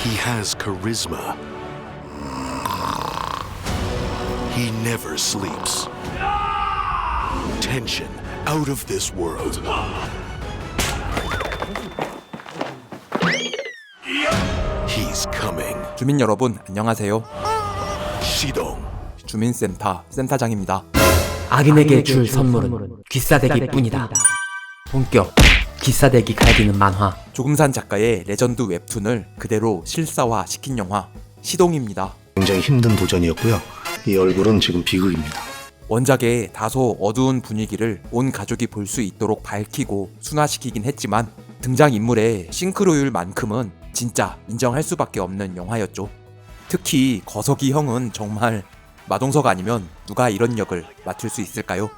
He has charisma. He never sleeps. Tension out of this world. He's coming. 주민 여러분 안녕하세요. 시동. 주민센터 센터장입니다. 악인에게 줄 선물은 귀싸대기 뿐이다. 본격 귀싸대기 갈기는 만화. 조금산 작가의 레전드 웹툰을 그대로 실사화 시킨 영화 시동입니다. 굉장히 힘든 도전이었고요. 이 얼굴은 지금 비극입니다. 원작의 다소 어두운 분위기를 온 가족이 볼 수 있도록 밝히고 순화시키긴 했지만 등장인물의 싱크로율만큼은 진짜 인정할 수밖에 없는 영화였죠. 특히 거석이 형은 정말 마동석 아니면 누가 이런 역을 맡을 수 있을까요?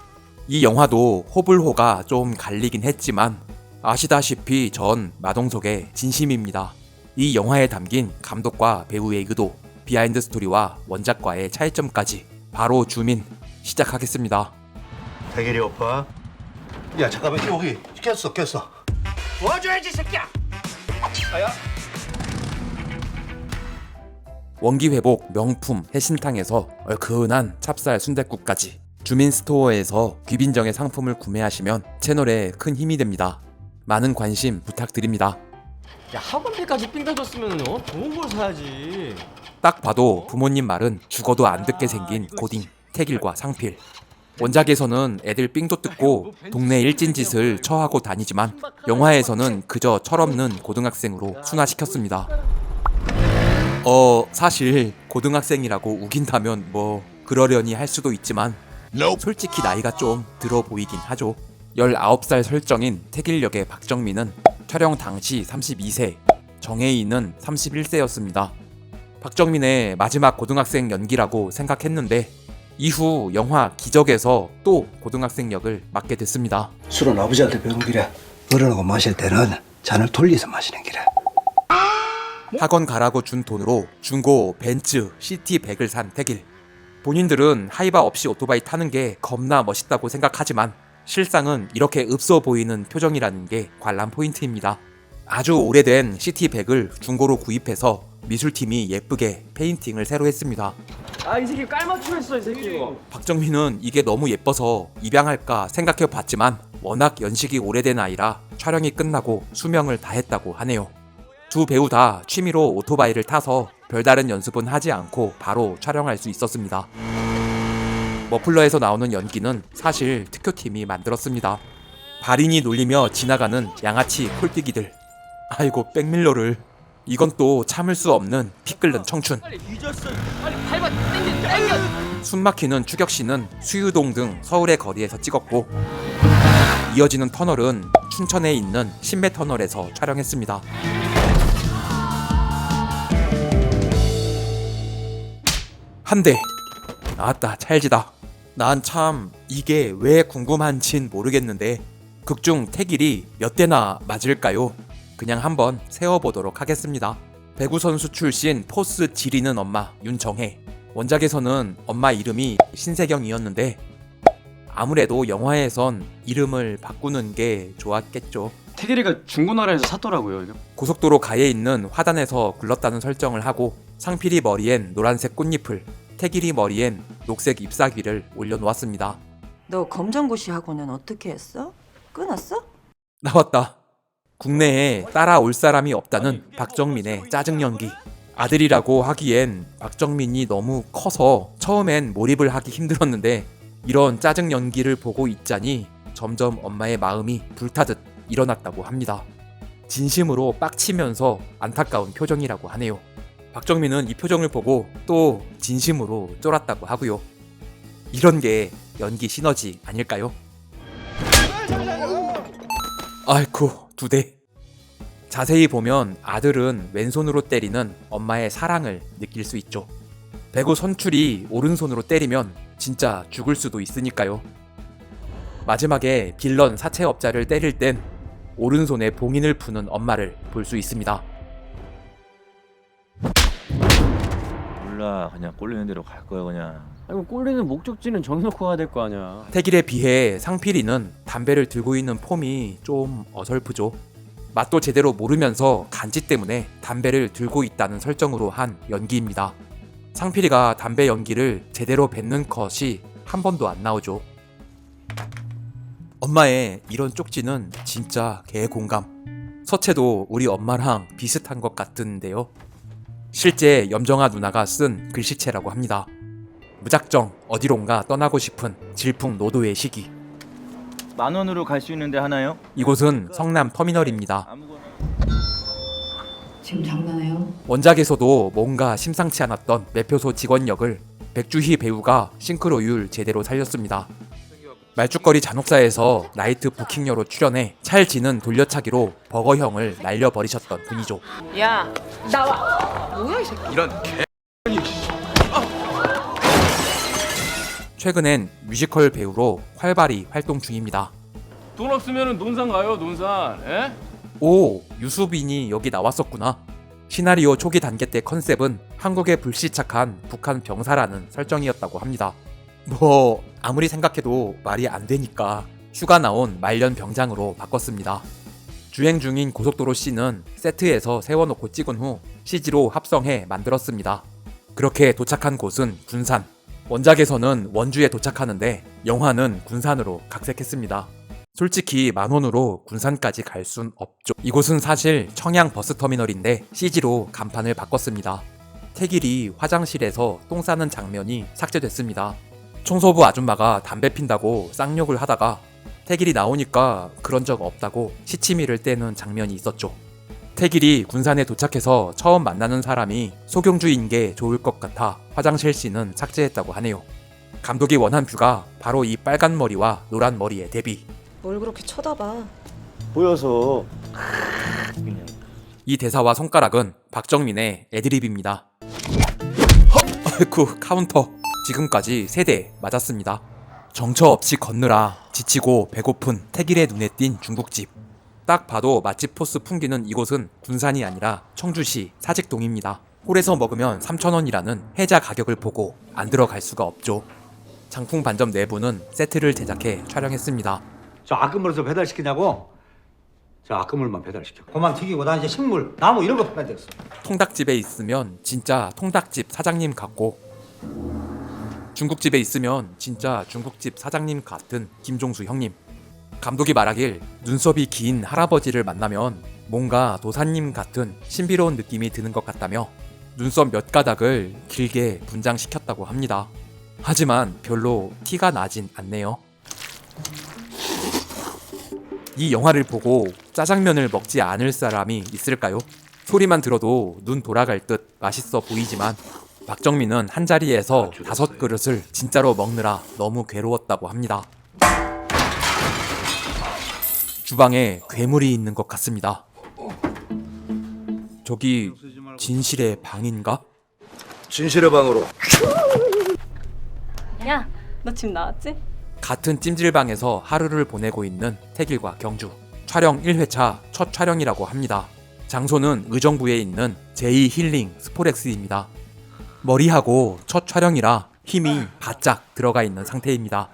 이 영화도 호불호가 좀 갈리긴 했지만 아시다시피 전 마동석의 진심입니다. 이 영화에 담긴 감독과 배우의 의도, 비하인드 스토리와 원작과의 차이점까지 바로 주민 시작하겠습니다. 대길이 오빠. 야 잠깐만 여기 꼈어. 도와줘야지 새끼야. 원기 회복 명품 해신탕에서 얼큰한 찹쌀 순댓국까지 주민 스토어에서 귀빈정의 상품을 구매하시면 채널에 큰 힘이 됩니다. 많은 관심 부탁드립니다. 야 학원비까지 삥다줬으면 좋은 걸 사야지. 딱 봐도 부모님 말은 죽어도 안 듣게 생긴 고딩 태길과 상필. 원작에서는 애들 삥도 뜯고 동네 일진짓을 처하고 다니지만 영화에서는 그저 철없는 고등학생으로 순화시켰습니다. 사실 고등학생이라고 우긴다면 뭐 그러려니 할 수도 있지만 솔직히 나이가 좀 들어 보이긴 하죠. 19살 설정인 태길 역의 박정민은 촬영 당시 32세, 정혜인은 31세였습니다. 박정민의 마지막 고등학생 연기라고 생각했는데 이후 영화 기적에서 또 고등학생 역을 맡게 됐습니다. 술은 아버지한테 배운 길에 어른하고 마실 때는 잔을 돌려서 마시는 길에. 학원 가라고 준 돈으로 중고 벤츠 CT100을 산 태길. 본인들은 하이바 없이 오토바이 타는 게 겁나 멋있다고 생각하지만 실상은 이렇게 읍서 보이는 표정이라는 게 관람 포인트입니다. 아주 오래된 CT100을 중고로 구입해서 미술팀이 예쁘게 페인팅을 새로 했습니다. 아 이 새끼 깔맞춤 했어 이 새끼 이거. 박정민은 이게 너무 예뻐서 입양할까 생각해 봤지만 워낙 연식이 오래된 아이라 촬영이 끝나고 수명을 다했다고 하네요. 두 배우 다 취미로 오토바이를 타서 별다른 연습은 하지 않고 바로 촬영할 수 있었습니다. 머플러에서 나오는 연기는 사실 특효팀이 만들었습니다. 발인이 놀리며 지나가는 양아치 콜뛰기들. 아이고 백밀러를. 이건 또 참을 수 없는 피 끓는 청춘. 빨리 뒤졌어. 빨리 밟아 땡겨. 숨막히는 추격신은 수유동 등 서울의 거리에서 찍었고 이어지는 터널은 춘천에 있는 신매 터널에서 촬영했습니다. 한 대. 나왔다 찰지다. 난 참 이게 왜 궁금한진 모르겠는데 극중 태길이 몇 대나 맞을까요? 그냥 한번 세워보도록 하겠습니다. 배구 선수 출신 포스 지리는 엄마 윤정혜. 원작에서는 엄마 이름이 신세경이었는데 아무래도 영화에선 이름을 바꾸는 게 좋았겠죠. 태길이가 중고나라에서 샀더라고요 이거. 고속도로 가에 있는 화단에서 굴렀다는 설정을 하고 상필이 머리엔 노란색 꽃잎을, 태길이 머리엔 녹색 잎사귀를 올려놓았습니다. 너 검정고시 학원은 어떻게 했어? 끊었어? 나왔다. 국내에 따라올 사람이 없다는 박정민의 짜증 연기. 아들이라고 하기엔 박정민이 너무 커서 처음엔 몰입을 하기 힘들었는데 이런 짜증 연기를 보고 있자니 점점 엄마의 마음이 불타듯 일어났다고 합니다. 진심으로 빡치면서 안타까운 표정이라고 하네요. 박정민은 이 표정을 보고 또 진심으로 쫄았다고 하고요. 이런 게 연기 시너지 아닐까요? 아이쿠 2대. 자세히 보면 아들은 왼손으로 때리는 엄마의 사랑을 느낄 수 있죠. 배구 선출이 오른손으로 때리면 진짜 죽을 수도 있으니까요. 마지막에 빌런 사채업자를 때릴 땐 오른손에 봉인을 푸는 엄마를 볼 수 있습니다. 몰라 그냥 꼴리는 대로 갈 거야 그냥. 아이고 꼴리는 목적지는 정해놓고 가야 될 거 아니야. 태길에 비해 상필이는 담배를 들고 있는 폼이 좀 어설프죠. 맛도 제대로 모르면서 간지 때문에 담배를 들고 있다는 설정으로 한 연기입니다. 상필이가 담배 연기를 제대로 뱉는 컷이 한 번도 안 나오죠. 엄마의 이런 쪽지는 진짜 개공감. 서체도 우리 엄마랑 비슷한 것 같은데요. 실제 염정아 누나가 쓴 글씨체라고 합니다. 무작정 어디론가 떠나고 싶은 질풍노도의 시기. 10,000원으로 갈 수 있는데 하나요? 이곳은 성남 터미널입니다. 아무거나. 지금 장난해요? 원작에서도 뭔가 심상치 않았던 매표소 직원 역을 백주희 배우가 싱크로율 제대로 살렸습니다. 말죽거리 잔혹사에서 나이트 부킹녀로 출연해 찰지는 돌려차기로 버거형을 날려버리셨던 분이죠. 야, 나와. 뭐야 이 새끼? 최근엔 뮤지컬 배우로 활발히 활동 중입니다. 돈 없으면 논산 가요, 논산. 에? 오, 유수빈이 여기 나왔었구나. 시나리오 초기 단계 때 컨셉은 한국에 불시착한 북한 병사라는 설정이었다고 합니다. 뭐 아무리 생각해도 말이 안 되니까 휴가 나온 말년 병장으로 바꿨습니다. 주행 중인 고속도로 씬은 세트에서 세워놓고 찍은 후 CG로 합성해 만들었습니다. 그렇게 도착한 곳은 군산. 원작에서는 원주에 도착하는데 영화는 군산으로 각색했습니다. 솔직히 10,000원으로 군산까지 갈 순 없죠. 이곳은 사실 청양 버스터미널인데 CG로 간판을 바꿨습니다. 태길이 화장실에서 똥 싸는 장면이 삭제됐습니다. 청소부 아줌마가 담배 핀다고 쌍욕을 하다가 태길이 나오니까 그런 적 없다고 시치미를 떼는 장면이 있었죠. 태길이 군산에 도착해서 처음 만나는 사람이 소경주인 게 좋을 것 같아 화장실 씬은 삭제했다고 하네요. 감독이 원한 뷰가 바로 이 빨간 머리와 노란 머리의 대비. 뭘 그렇게 쳐다봐? 보여서. 이 대사와 손가락은 박정민의 애드립입니다. 아이쿠 카운터. 지금까지 3대 맞았습니다. 정처 없이 걷느라 지치고 배고픈 태길의 눈에 띈 중국집. 딱 봐도 맛집 포스 풍기는 이곳은 군산이 아니라 청주시 사직동입니다. 홀에서 먹으면 3,000원이라는 해자 가격을 보고 안 들어갈 수가 없죠. 장풍 반점 내부는 세트를 제작해 촬영했습니다. 저 아금물에서 배달시키냐고? 저 아금물만 배달시켜. 고만 튀기고 나 이제 식물, 나무 이런 거 팔면 되겠어. 통닭집에 있으면 진짜 통닭집 사장님 같고 중국집에 있으면 진짜 중국집 사장님 같은 김종수 형님. 감독이 말하길 눈썹이 긴 할아버지를 만나면 뭔가 도사님 같은 신비로운 느낌이 드는 것 같다며 눈썹 몇 가닥을 길게 분장시켰다고 합니다. 하지만 별로 티가 나진 않네요. 이 영화를 보고 짜장면을 먹지 않을 사람이 있을까요? 소리만 들어도 눈 돌아갈 듯 맛있어 보이지만 박정민은 한 자리에서 5그릇을 진짜로 먹느라 너무 괴로웠다고 합니다. 주방에 괴물이 있는 것 같습니다. 저기 진실의 방인가? 진실의 방으로. 야, 너 집 나왔지? 같은 찜질방에서 하루를 보내고 있는 태길과 경주. 촬영 1회차 첫 촬영이라고 합니다. 장소는 의정부에 있는 제2힐링 스포렉스입니다. 머리하고 첫 촬영이라 힘이 바짝 들어가 있는 상태입니다.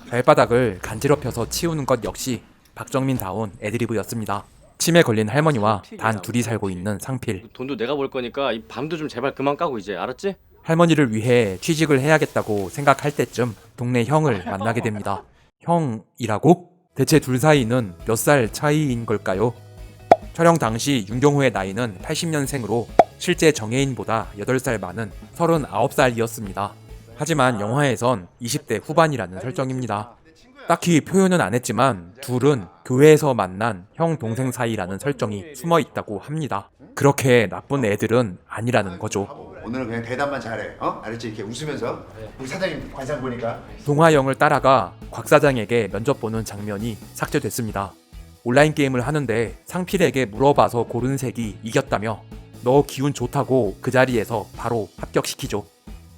발바닥을 간지럽혀서 치우는 것 역시 박정민다운 애드리브였습니다. 치매 걸린 할머니와 단 둘이 살고 있는 상필. 돈도 내가 벌 거니까 이 밤도 좀 제발 그만 까고 이제 알았지? 할머니를 위해 취직을 해야겠다고 생각할 때쯤 동네 형을 만나게 됩니다. 형이라고? 대체 둘 사이는 몇 살 차이인 걸까요? 촬영 당시 윤경호의 나이는 80년생으로 실제 정혜인보다 8살 많은 39살이었습니다. 하지만 영화에선 20대 후반이라는 설정입니다. 딱히 표현은 안 했지만 둘은 교회에서 만난 형 동생 사이라는 설정이 숨어 있다고 합니다. 그렇게 나쁜 애들은 아니라는 거죠. 오늘은 그냥 대답만 잘해. 알았지? 이렇게 웃으면서. 우리 사장님 관상 보니까. 동화영을 따라가 곽 사장에게 면접 보는 장면이 삭제됐습니다. 온라인 게임을 하는데 상필에게 물어봐서 고른 색이 이겼다며 너 기운 좋다고 그 자리에서 바로 합격시키죠.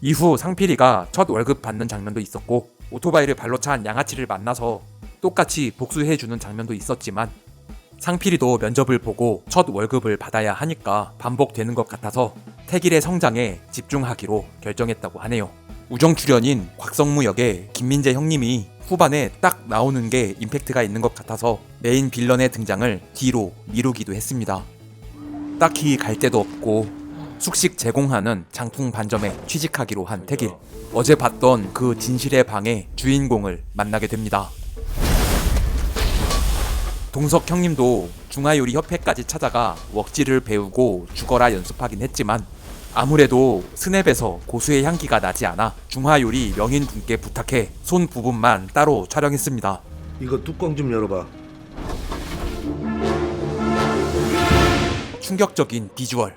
이후 상필이가 첫 월급 받는 장면도 있었고 오토바이를 발로 찬 양아치를 만나서 똑같이 복수해주는 장면도 있었지만 상필이도 면접을 보고 첫 월급을 받아야 하니까 반복되는 것 같아서 태길의 성장에 집중하기로 결정했다고 하네요. 우정 출연인 곽성무 역의 김민재 형님이 후반에 딱 나오는 게 임팩트가 있는 것 같아서 메인 빌런의 등장을 뒤로 미루기도 했습니다. 딱히 갈 데도 없고 숙식 제공하는 장풍 반점에 취직하기로 한 태길. 어제 봤던 그 진실의 방의 주인공을 만나게 됩니다. 동석 형님도 중화요리협회까지 찾아가 웍질을 배우고 죽어라 연습하긴 했지만 아무래도 스냅에서 고수의 향기가 나지 않아 중화요리 명인분께 부탁해 손 부분만 따로 촬영했습니다. 이거 뚜껑 좀 열어봐. 충격적인 비주얼.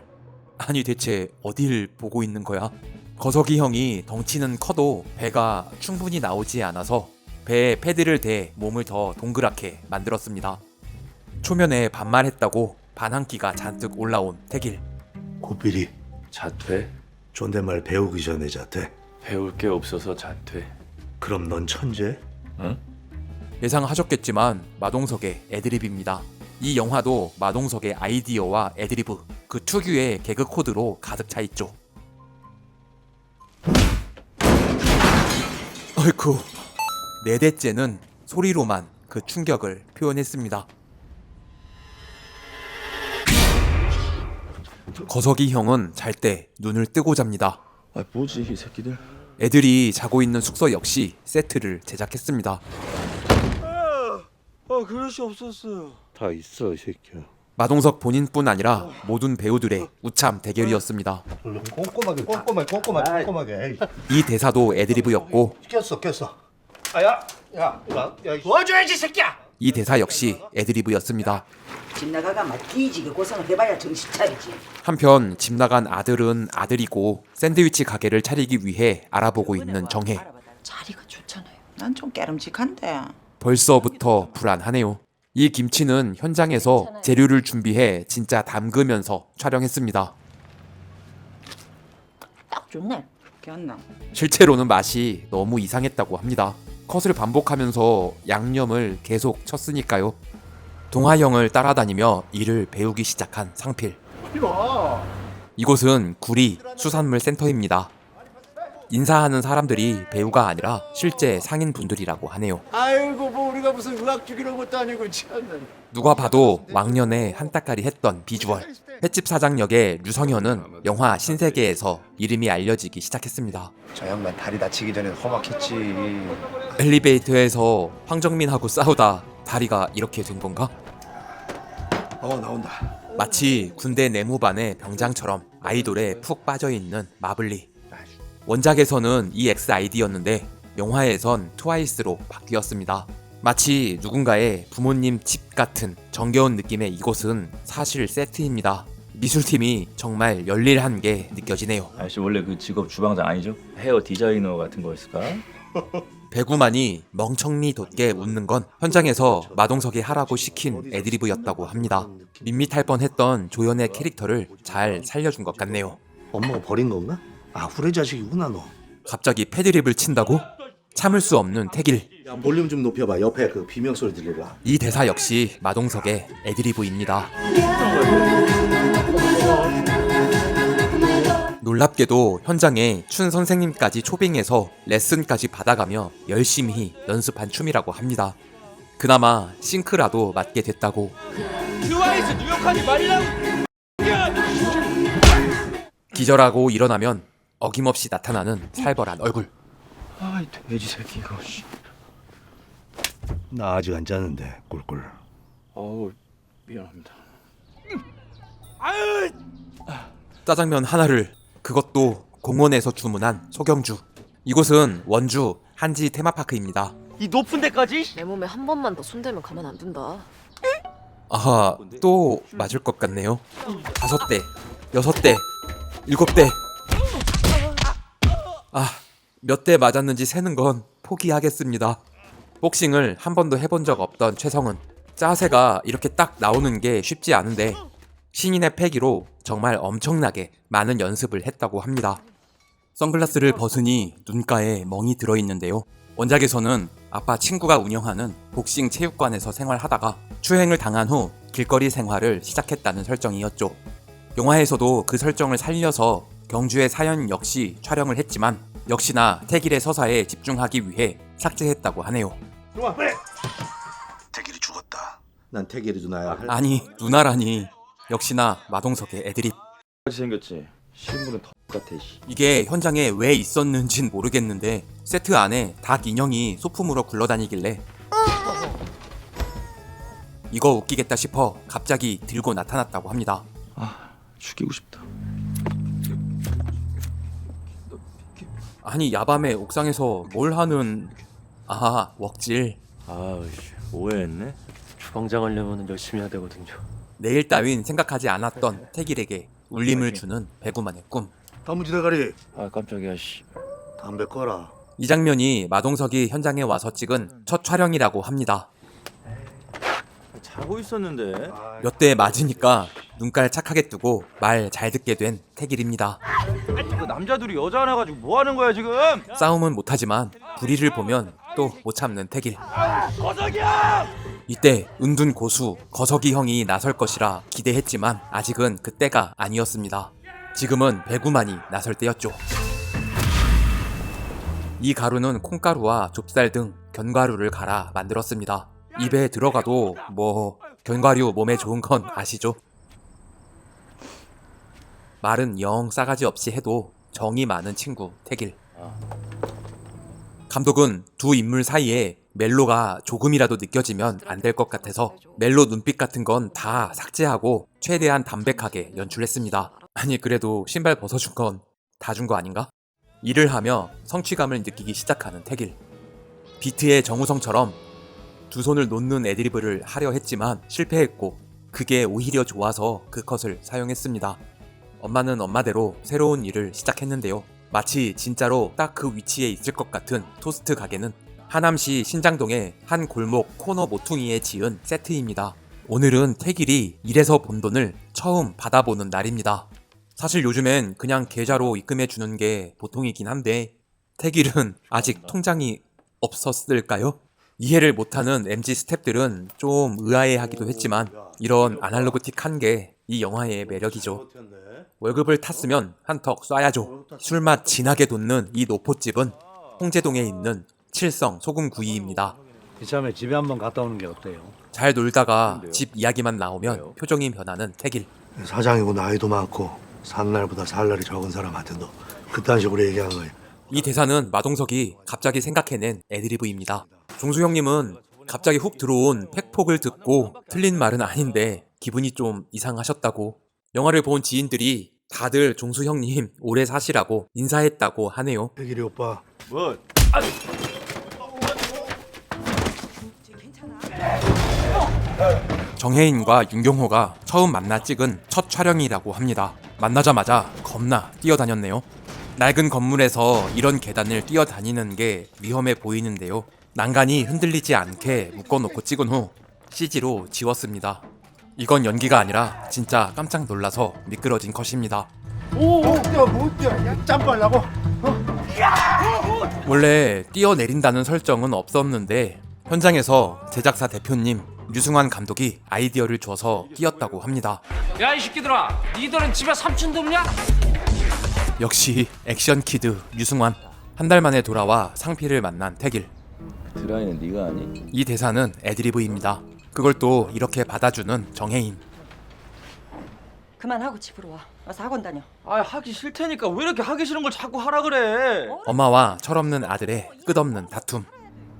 아니 대체 어딜 보고 있는 거야? 거석이 형이 덩치는 커도 배가 충분히 나오지 않아서 배에 패드를 대 몸을 더 동그랗게 만들었습니다. 초면에 반말했다고 반항기가 잔뜩 올라온 태길. 고삐리 자퇴? 존댓말 배우기 전에 자퇴. 배울 게 없어서 자퇴. 그럼 넌 천재? 응? 예상하셨겠지만 마동석의 애드립입니다. 이 영화도 마동석의 아이디어와 애드리브, 그 특유의 개그 코드로 가득 차 있죠. 어이쿠, 네 대째는 소리로만 그 충격을 표현했습니다. 거석이 형은 잘 때 눈을 뜨고 잡니다. 아 뭐지 이 새끼들? 애들이 자고 있는 숙소 역시 세트를 제작했습니다. 그릇이 없었어요. 다 있어 이 새끼야. 마동석 본인뿐 아니라 모든 배우들의 우참 대결이었습니다. 꼼꼼하게. 이 대사도 애드리브였고 꼈어. 야, 도와줘야지 새끼야. 이 대사 역시 애드리브였습니다. 집 나가가 막 뒤지게 고생을 해봐야 정신 차리지. 한편 집 나간 아들은 아들이고 샌드위치 가게를 차리기 위해 알아보고 있는 정혜. 자리가 좋잖아요. 난 좀 깨름직한데. 벌써부터 불안하네요. 이 김치는 현장에서 재료를 준비해 진짜 담그면서 촬영했습니다. 딱 좋네. 괜나? 실제로는 맛이 너무 이상했다고 합니다. 컷을 반복하면서 양념을 계속 쳤으니까요. 동화형을 따라다니며 일을 배우기 시작한 상필. 이곳은 구리 수산물 센터입니다. 인사하는 사람들이 배우가 아니라 실제 상인분들이라고 하네요. 아이고 뭐 우리가 무슨 의학죽 이런 것도 아니고 참나. 누가 봐도 왕년에 한따까리 했던 비주얼. 횟집 사장 역의 류성현은 영화 신세계에서 이름이 알려지기 시작했습니다. 저 양반 다리 다치기 전에 험악했지. 엘리베이터에서 황정민하고 싸우다 다리가 이렇게 된 건가? 나온다. 마치 군대 내무반의 병장처럼 아이돌에 푹 빠져있는 마블리. 원작에서는 EXID였는데 영화에선 트와이스로 바뀌었습니다. 마치 누군가의 부모님 집 같은 정겨운 느낌의 이곳은 사실 세트입니다. 미술팀이 정말 열일한 게 느껴지네요. 아저씨 원래 그 직업 주방장 아니죠? 헤어 디자이너 같은 거였을까? 배구만이 멍청미 돋게 웃는 건 현장에서 마동석이 하라고 시킨 애드리브였다고 합니다. 밋밋할 뻔했던 조연의 캐릭터를 잘 살려준 것 같네요. 엄마가 버린 건가? 후레 자식이구나 너. 갑자기 패드립을 친다고? 참을 수 없는 태길. 야, 볼륨 좀 높여봐. 옆에 그 비명 소리 들려봐. 이 대사 역시 마동석의 애드리브입니다. 놀랍게도 현장에 춘 선생님까지 초빙해서 레슨까지 받아가며 열심히 연습한 춤이라고 합니다. 그나마 싱크라도 맞게 됐다고. 트와이스 뉴욕하지 말라고. 기절하고 일어나면 어김없이 나타나는 살벌한 얼굴. 아이 돼지 새끼 이거. 나 아직 안 잤는데 꿀꿀. 어우 미안합니다. 짜장면 하나를, 그것도 공원에서 주문한 소경주. 이곳은 원주 한지 테마파크입니다. 이 높은 데까지? 내 몸에 한 번만 더 손대면 가만 안 둔다. 아하, 또 맞을 것 같네요. 5대, 6대, 7대. 몇 대 맞았는지 세는 건 포기하겠습니다. 복싱을 한 번도 해본 적 없던 최성은 짜세가 이렇게 딱 나오는 게 쉽지 않은데 신인의 패기로 정말 엄청나게 많은 연습을 했다고 합니다. 선글라스를 벗으니 눈가에 멍이 들어있는데요. 원작에서는 아빠 친구가 운영하는 복싱 체육관에서 생활하다가 추행을 당한 후 길거리 생활을 시작했다는 설정이었죠. 영화에서도 그 설정을 살려서 경주의 사연 역시 촬영을 했지만 역시나 태길의 서사에 집중하기 위해 삭제했다고 하네요. 태길이 죽었다. 난 태길이 누나야. 아니 누나라니. 역시나 마동석의 애드립. 같이 생겼지. 실물은 같아. 이게 현장에 왜 있었는진 모르겠는데 세트 안에 닭 인형이 소품으로 굴러다니길래 이거 웃기겠다 싶어 갑자기 들고 나타났다고 합니다. 아, 죽이고 싶다. 아니 야밤에 옥상에서 뭘 하는... 아 웍질. 아우씨, 오해했네. 주방장 하려면 열심히 해야 되거든요. 내일 따윈 생각하지 않았던 태길에게 울림을 주는 배구만의 꿈. 다무지 대가리. 아, 깜짝이야. 씨. 담배 꺼라. 이 장면이 마동석이 현장에 와서 찍은 첫 촬영이라고 합니다. 자고 있었는데. 몇 대 맞으니까 눈깔 착하게 뜨고 말 잘 듣게 된 태길입니다. 그 남자들이 여자 하나 가지고 뭐 하는 거야 지금? 싸움은 못하지만 불의를 보면 또 못 참는 태길. 이때 은둔 고수 거석이 형이 나설 것이라 기대했지만 아직은 그때가 아니었습니다. 지금은 배구만이 나설 때였죠. 이 가루는 콩가루와 좁쌀 등 견과류를 갈아 만들었습니다. 입에 들어가도 뭐 견과류 몸에 좋은 건 아시죠? 말은 영 싸가지 없이 해도 정이 많은 친구 태길. 감독은 두 인물 사이에 멜로가 조금이라도 느껴지면 안 될 것 같아서 멜로 눈빛 같은 건 다 삭제하고 최대한 담백하게 연출했습니다. 아니 그래도 신발 벗어준 건 다 준 거 아닌가? 일을 하며 성취감을 느끼기 시작하는 태길. 비트의 정우성처럼 두 손을 놓는 애드리브를 하려 했지만 실패했고 그게 오히려 좋아서 그 컷을 사용했습니다. 엄마는 엄마대로 새로운 일을 시작했는데요. 마치 진짜로 딱 그 위치에 있을 것 같은 토스트 가게는 하남시 신장동의 한 골목 코너 모퉁이에 지은 세트입니다. 오늘은 태길이 일해서 번 돈을 처음 받아보는 날입니다. 사실 요즘엔 그냥 계좌로 입금해 주는 게 보통이긴 한데 태길은 아직 통장이 없었을까요? 이해를 못하는 MZ 스탭들은 좀 의아해하기도 했지만 이런 아날로그틱한 게 이 영화의 매력이죠. 월급을 탔으면 한턱 쏴야죠. 술맛 진하게 돋는 이 노포집은 홍제동에 있는 칠성 소금구이입니다. 이참에 집에 한번 갔다 오는 게 어때요? 잘 놀다가 집 이야기만 나오면 표정이 변하는 태길. 사장이고 나이도 많고 사는 날보다 살 날이 적은 사람한테 너 그딴 식으로 얘기한 거야. 이 대사는 마동석이 갑자기 생각해낸 애드리브입니다. 종수 형님은 갑자기 훅 들어온 팩폭을 듣고 틀린 말은 아닌데 기분이 좀 이상하셨다고. 영화를 본 지인들이 다들 종수 형님 오래 사시라고 인사했다고 하네요. 태길이 오빠. 뭐? 정혜인과 윤경호가 처음 만나 찍은 첫 촬영이라고 합니다. 만나자마자 겁나 뛰어다녔네요. 낡은 건물에서 이런 계단을 뛰어다니는 게 위험해 보이는데요. 난간이 흔들리지 않게 묶어놓고 찍은 후 CG로 지웠습니다. 이건 연기가 아니라 진짜 깜짝 놀라서 미끄러진 컷입니다. 짬빨라고? 원래 뛰어내린다는 설정은 없었는데 현장에서 제작사 대표님 유승환 감독이 아이디어를 줘서 뛰었다고 합니다. 야 이 새끼들아, 니들은 집에 삼촌도 없냐? 역시 액션 키드 유승환. 한 달 만에 돌아와 상필을 만난 태길. 드라이는 네가 아니? 이 대사는 애드리브입니다. 그걸 또 이렇게 받아주는 정혜인. 그만하고 집으로 와. 와서 학원 다녀. 아 하기 싫다니까 왜 이렇게 하기 싫은 걸 자꾸 하라 그래? 엄마와 철없는 아들의 끝없는 다툼.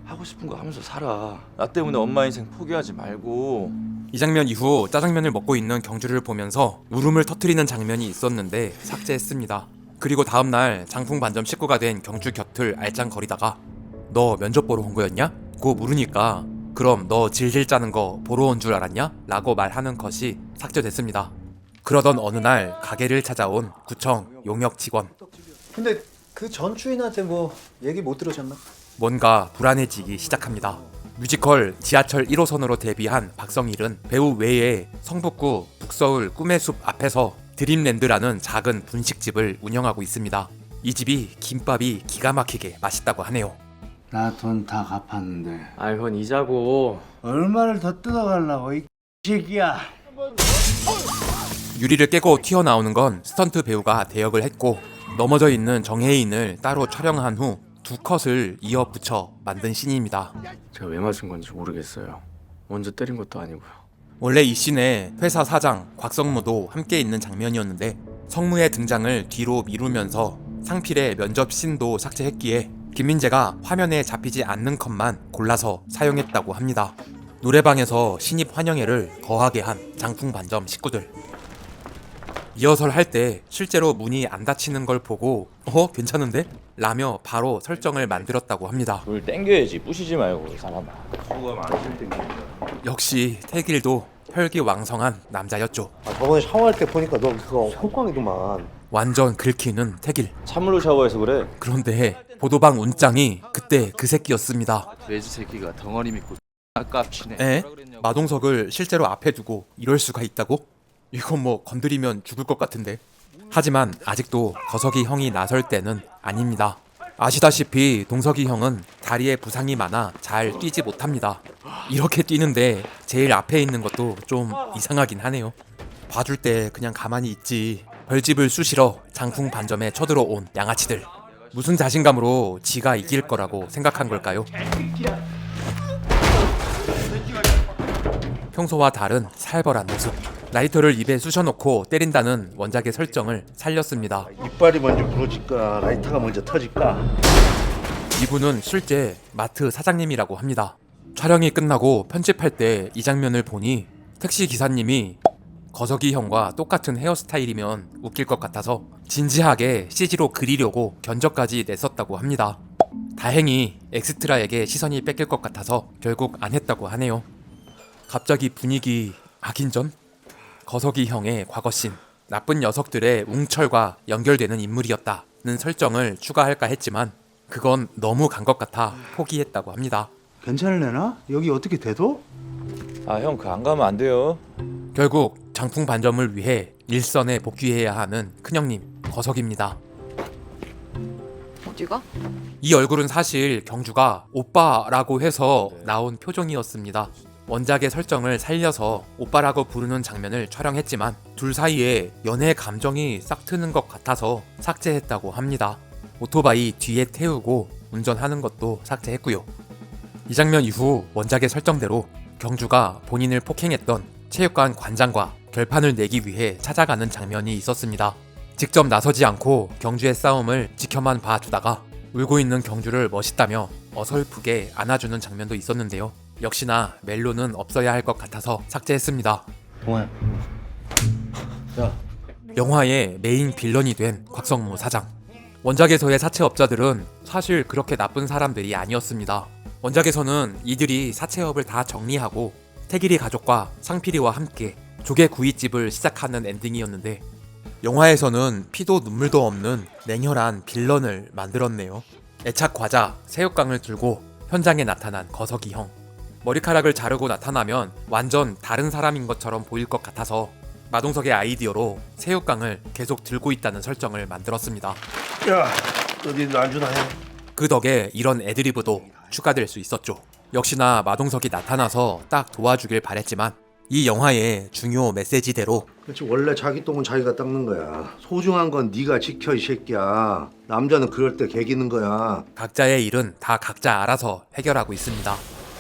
하고 싶은 거 하면서 살아. 나 때문에 엄마 인생 포기하지 말고. 이 장면 이후 짜장면을 먹고 있는 경주를 보면서 울음을 터뜨리는 장면이 있었는데 삭제했습니다. 그리고 다음날 장풍 반점 식구가 된 경주 곁을 알짱거리다가 너 면접 보러 온 거였냐? 고 물으니까 그럼 너 질질 짜는 거 보러 온 줄 알았냐? 라고 말하는 것이 삭제됐습니다. 그러던 어느 날 가게를 찾아온 구청 용역 직원. 근데 그 전 주인한테 뭐 얘기 못 들으셨나? 뭔가 불안해지기 시작합니다. 뮤지컬 지하철 1호선으로 데뷔한 박성일은 배우 외에 성북구 북서울 꿈의 숲 앞에서 드림랜드라는 작은 분식집을 운영하고 있습니다. 이 집이 김밥이 기가 막히게 맛있다고 하네요. 나 돈 다 갚았는데 아 이건 이자고. 얼마를 더 뜯어가려고 이 새끼야. 유리를 깨고 튀어나오는 건 스턴트 배우가 대역을 했고 넘어져 있는 정혜인을 따로 촬영한 후 두 컷을 이어 붙여 만든 씬입니다. 제가 왜 맞은 건지 모르겠어요. 먼저 때린 것도 아니고요. 원래 이 씬에 회사 사장 곽성무도 함께 있는 장면이었는데 성무의 등장을 뒤로 미루면서 상필의 면접 씬도 삭제했기에 김민재가 화면에 잡히지 않는 컷만 골라서 사용했다고 합니다. 노래방에서 신입 환영회를 거하게 한 장풍 반점 식구들. 리허설 할 때 실제로 문이 안 닫히는 걸 보고 괜찮은데? 라며 바로 설정을 만들었다고 합니다. 뭘 땡겨야지 부시지 말고 이 사람아. 역시 태길도 혈기왕성한 남자였죠. 저번에 샤워할 때 보니까 너 그거 형광이더만. 완전 긁히는 태길. 찬물로 샤워해서 그래. 그런데 보도방 운짱이 그때 그 새끼였습니다. 돼지 새끼가 덩어리 믿고 깝치네. 에? 마동석을 실제로 앞에 두고 이럴 수가 있다고? 이건 뭐 건드리면 죽을 것 같은데. 하지만 아직도 거석이 형이 나설 때는 아닙니다. 아시다시피 동석이 형은 다리에 부상이 많아 잘 뛰지 못합니다. 이렇게 뛰는데 제일 앞에 있는 것도 좀 이상하긴 하네요. 봐줄 때 그냥 가만히 있지. 벌집을 쑤시러 장풍 반점에 쳐들어온 양아치들. 무슨 자신감으로 지가 이길 거라고 생각한 걸까요? 평소와 다른 살벌한 모습. 라이터를 입에 쑤셔놓고 때린다는 원작의 설정을 살렸습니다. 이빨이 먼저 부러질까 라이터가 먼저 터질까. 이분은 실제 마트 사장님이라고 합니다. 촬영이 끝나고 편집할 때 이 장면을 보니 택시 기사님이 거석이 형과 똑같은 헤어스타일이면 웃길 것 같아서 진지하게 CG로 그리려고 견적까지 냈었다고 합니다. 다행히 엑스트라에게 시선이 뺏길 것 같아서 결국 안 했다고 하네요. 갑자기 분위기 악인전? 거석이 형의 과거씬, 나쁜 녀석들의 웅철과 연결되는 인물이었다는 설정을 추가할까 했지만 그건 너무 간 것 같아 포기했다고 합니다. 괜찮을래나? 여기 어떻게 돼도? 아 형 그 안 가면 안 돼요. 결국 장풍 반점을 위해 일선에 복귀해야 하는 큰형님 거석입니다. 어디가? 이 얼굴은 사실 경주가 오빠라고 해서 나온 표정이었습니다. 원작의 설정을 살려서 오빠라고 부르는 장면을 촬영했지만 둘 사이에 연애 감정이 싹 트는 것 같아서 삭제했다고 합니다. 오토바이 뒤에 태우고 운전하는 것도 삭제했고요. 이 장면 이후 원작의 설정대로 경주가 본인을 폭행했던 체육관 관장과 결판을 내기 위해 찾아가는 장면이 있었습니다. 직접 나서지 않고 경주의 싸움을 지켜만 봐주다가 울고 있는 경주를 멋있다며 어설프게 안아주는 장면도 있었는데요. 역시나 멜로는 없어야 할 것 같아서 삭제했습니다. 동아야. 영화의 메인 빌런이 된 곽성무 사장. 원작에서의 사채업자들은 사실 그렇게 나쁜 사람들이 아니었습니다. 원작에서는 이들이 사채업을 다 정리하고 태길이 가족과 상필이와 함께 조개구이집을 시작하는 엔딩이었는데 영화에서는 피도 눈물도 없는 냉혈한 빌런을 만들었네요. 애착 과자 새우깡을 들고 현장에 나타난 거석이 형. 머리카락을 자르고 나타나면 완전 다른 사람인 것처럼 보일 것 같아서 마동석의 아이디어로 새우깡을 계속 들고 있다는 설정을 만들었습니다. 야, 어디 안주나 해. 그 덕에 이런 애드리브도 추가될 수 있었죠. 역시나 마동석이 나타나서 딱 도와주길 바랬지만 이 영화의 중요 메시지대로 그렇지, 원래 자기 똥은 자기가 닦는 거야. 소중한 건 네가 지켜 이 새끼야. 남자는 그럴 때 개기는 거야. 각자의 일은 다 각자 알아서 해결하고 있습니다.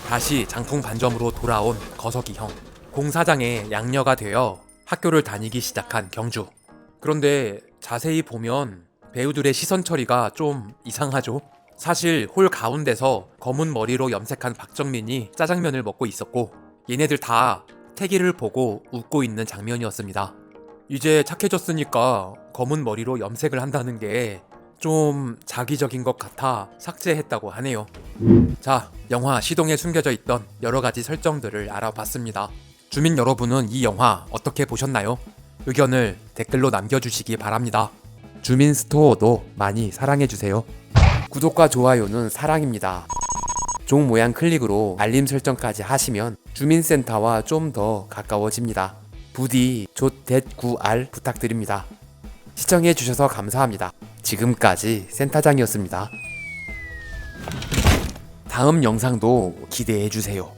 다시 장풍 반점으로 돌아온 거석이 형. 공사장의 양녀가 되어 학교를 다니기 시작한 경주. 그런데 자세히 보면 배우들의 시선 처리가 좀 이상하죠. 사실 홀 가운데서 검은 머리로 염색한 박정민이 짜장면을 먹고 있었고 얘네들 다 태기를 보고 웃고 있는 장면이었습니다. 이제 착해졌으니까 검은 머리로 염색을 한다는 게 좀 자기적인 것 같아 삭제했다고 하네요. 자, 영화 시동에 숨겨져 있던 여러 가지 설정들을 알아봤습니다. 주민 여러분은 이 영화 어떻게 보셨나요? 의견을 댓글로 남겨주시기 바랍니다. 주민 스토어도 많이 사랑해주세요. 구독과 좋아요는 사랑입니다. 종 모양 클릭으로 알림 설정까지 하시면 주민센터와 좀 더 가까워집니다. 부디 좆댓구알 부탁드립니다. 시청해주셔서 감사합니다. 지금까지 센터장이었습니다. 다음 영상도 기대해주세요.